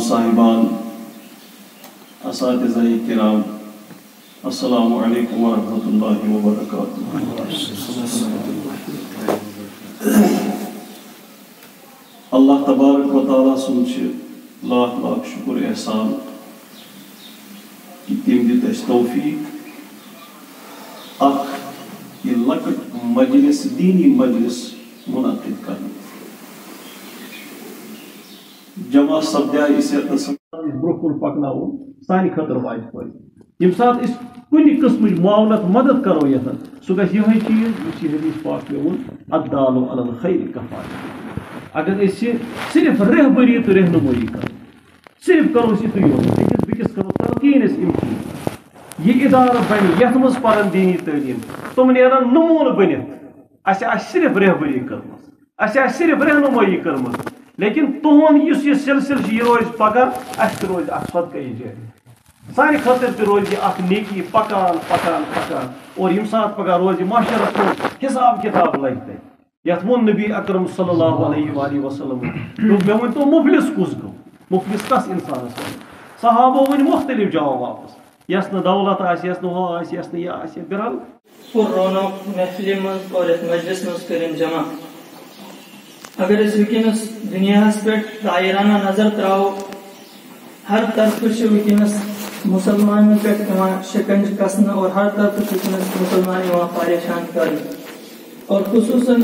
صاحبان، اساتذہ کرام، السلام علیکم ورحمۃ اللہ وبرکاتہ۔ اللہ تبارک و تعالیٰ سن لاکھ لاکھ شکر احسان کہ تم دت اس توفیق اخ یہ لکٹ مجلس دینی مجلس منعقد کرنے جمع سپدیا اس برکن پکناؤ سانہ خطر وائد فائدہ یم سات اس کن قسم معاونت مدد کرو یتن سہ گژھِ یہے چیز اس حدیث پاک میں وون الدال علی الخیر کفایہ۔ اگر اس صرف رہبری تو رہنمائی کرو، صرف کرو اس یوت بیکس کرو تلقین اس امکان یہ ادارہ بن یت مز پرن دینی تعلیم تم نیرن نمون بنت اس صرف رہبری کرم اس صرف رہنمائی کرم لیکن تہن یہ سلسلہ یہ روز پگہ اس روز اخ صدقہ جاری سانہ خاطر تہ روز اخ نیکی پکان پکان پکان اور یم سات پگہ روز معاشرس کو حساب کتاب لگتے یت وون نبی اکرم صلی اللہ علیہ وآلہ وسلم مے ون تو مفلس کس گو مفلس کس انسانس صحابہ ون مختلف جواب واپس یس نہ دولت آس یس نہ ہو آس یس نہ یہ آس بہرحال پر رونق محفل مز اور مجلس مز کرن جمع اگر اس ونکس دنیا پہ دائرانہ نظر تراو ہر طرف ونکس مسلمان پہ شکنج کسن اور ہر طرف ونکس مسلمان پریشان کر اور خصوصاً